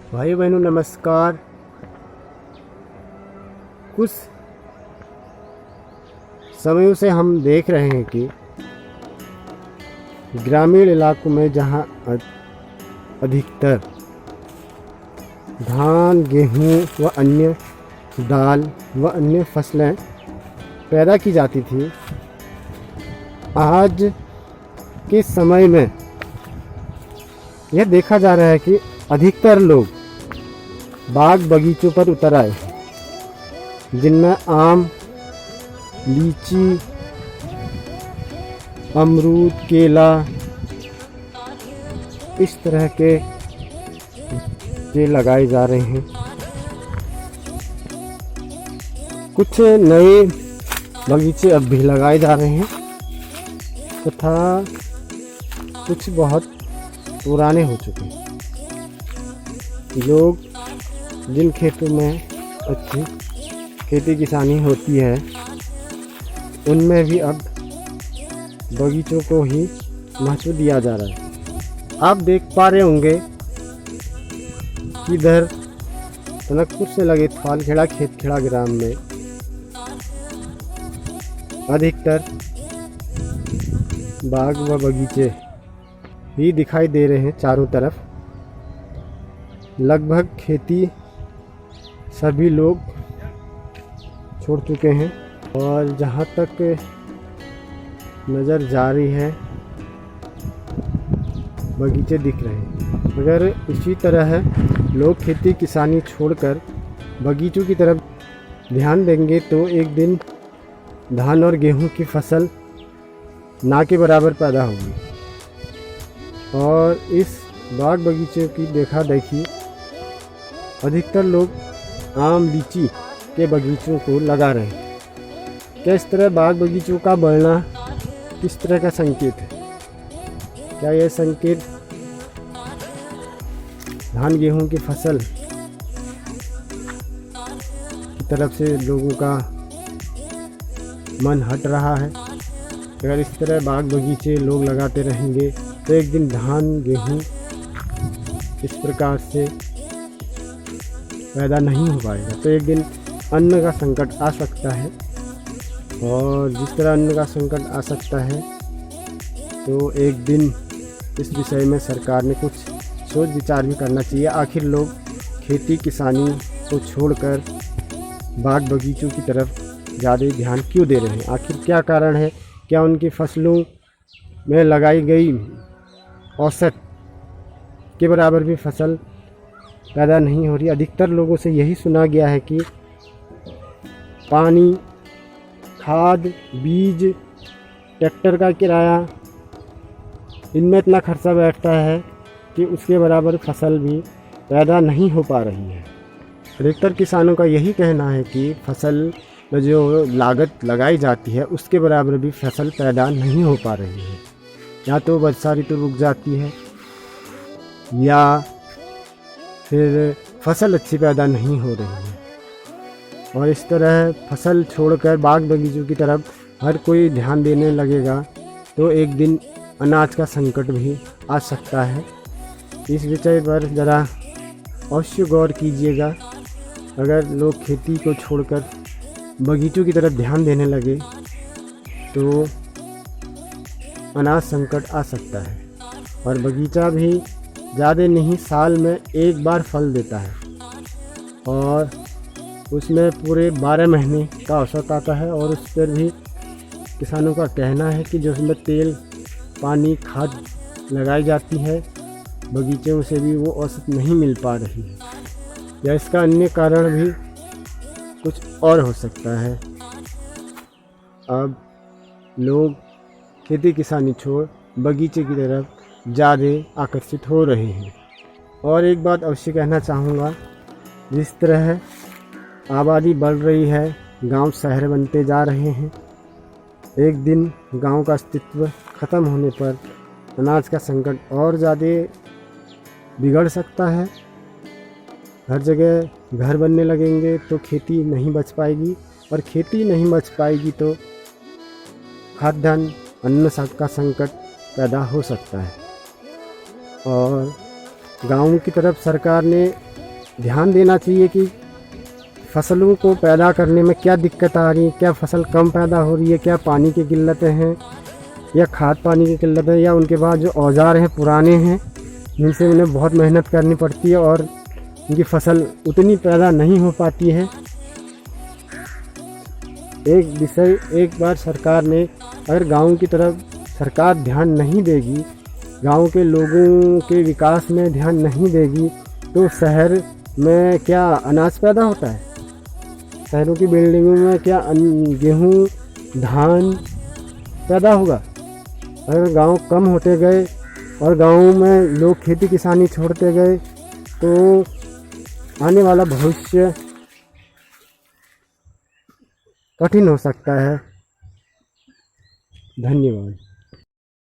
भाई बहनों नमस्कार। कुछ समयों से हम देख रहे हैं कि ग्रामीण इलाकों में जहां अधिकतर धान, गेहूं व अन्य दाल व अन्य फसलें पैदा की जाती थी, आज के समय में यह देखा जा रहा है कि अधिकतर लोग बाग बगीचों पर उतर आए, जिनमें आम, लीची, अमरूद, केला इस तरह के लगाए जा रहे हैं। कुछ नए बगीचे अब भी लगाए जा रहे हैं तथा कुछ बहुत पुराने हो चुके हैं। लोग जिन खेतों में अच्छी खेती किसानी होती है उनमें भी अब बगीचों को ही महत्व दिया जा रहा है। आप देख पा रहे होंगे कि इधर टनकपुर से लगे थालखेड़ा खेतखेड़ा ग्राम में अधिकतर बाग व बगीचे ही दिखाई दे रहे हैं चारों तरफ। लगभग खेती सभी लोग छोड़ चुके हैं और जहाँ तक नज़र जा रही है बगीचे दिख रहे हैं। अगर इसी तरह लोग खेती किसानी छोड़कर बगीचों की तरफ ध्यान देंगे तो एक दिन धान और गेहूं की फसल ना के बराबर पैदा होगी। और इस बाग बगीचे की देखा देखी अधिकतर लोग आम, लीची के बगीचों को लगा रहे हैं। क्या इस तरह बाग बगीचों का बढ़ना किस तरह का संकेत है? क्या यह संकेत धान गेहूं की फसल की तरफ से लोगों का मन हट रहा है? अगर इस तरह बाग बगीचे लोग लगाते रहेंगे तो एक दिन धान गेहूं इस प्रकार से पैदा नहीं हो पाएगा, तो एक दिन अन्न का संकट आ सकता है। और जिस तरह अन्न का संकट आ सकता है तो एक दिन इस विषय में सरकार ने कुछ सोच विचार भी करना चाहिए। आखिर लोग खेती किसानी को छोड़कर बाग बगीचों की तरफ ज़्यादा ध्यान क्यों दे रहे हैं? आखिर क्या कारण है? क्या उनकी फसलों में लगाई गई औसत के बराबर भी फसल पैदा नहीं हो रही? अधिकतर लोगों से यही सुना गया है कि पानी, खाद, बीज, ट्रैक्टर का किराया, इनमें इतना खर्चा बैठता है कि उसके बराबर फसल भी पैदा नहीं हो पा रही है। अधिकतर किसानों का यही कहना है कि फसल में जो लागत लगाई जाती है उसके बराबर भी फसल पैदा नहीं हो पा रही है। या तो वर्षा ऋतु रुक जाती है या फिर फसल अच्छी पैदा नहीं हो रही है। और इस तरह फसल छोड़कर बाग बगीचों की तरफ हर कोई ध्यान देने लगेगा तो एक दिन अनाज का संकट भी आ सकता है। इस विषय पर ज़रा अवश्य गौर कीजिएगा। अगर लोग खेती को छोड़कर बगीचों की तरफ ध्यान देने लगे तो अनाज संकट आ सकता है। और बगीचा भी ज़्यादा नहीं, साल में एक बार फल देता है और उसमें पूरे 12 महीने का औसत आता है। और उस पर भी किसानों का कहना है कि जो उसमें तेल, पानी, खाद लगाई जाती है बगीचों से भी वो औसत नहीं मिल पा रही है, या इसका अन्य कारण भी कुछ और हो सकता है। अब लोग खेती किसानी छोड़ बगीचे की तरफ ज़्यादा आकर्षित हो रहे हैं। और एक बात अवश्य कहना चाहूँगा, जिस तरह आबादी बढ़ रही है, गांव शहर बनते जा रहे हैं, एक दिन गांव का अस्तित्व ख़त्म होने पर अनाज का संकट और ज़्यादा बिगड़ सकता है। हर जगह घर बनने लगेंगे तो खेती नहीं बच पाएगी, और खेती नहीं बच पाएगी तो खाद्यान्न अन्न का संकट पैदा हो सकता है। और गाँव की तरफ सरकार ने ध्यान देना चाहिए कि फसलों को पैदा करने में क्या दिक्कत आ रही है, क्या फसल कम पैदा हो रही है, क्या पानी की किल्लतें हैं या खाद पानी की किल्लत है, या उनके पास जो औजार हैं पुराने हैं जिनसे उन्हें बहुत मेहनत करनी पड़ती है और उनकी फसल उतनी पैदा नहीं हो पाती है। एक बार सरकार ने अगर गाँव की तरफ सरकार ध्यान नहीं देगी, गांव के लोगों के विकास में ध्यान नहीं देगी, तो शहर में क्या अनाज पैदा होता है? शहरों की बिल्डिंगों में क्या गेहूँ धान पैदा होगा? अगर गांव कम होते गए और गाँव में लोग खेती किसानी छोड़ते गए तो आने वाला भविष्य कठिन हो सकता है। धन्यवाद।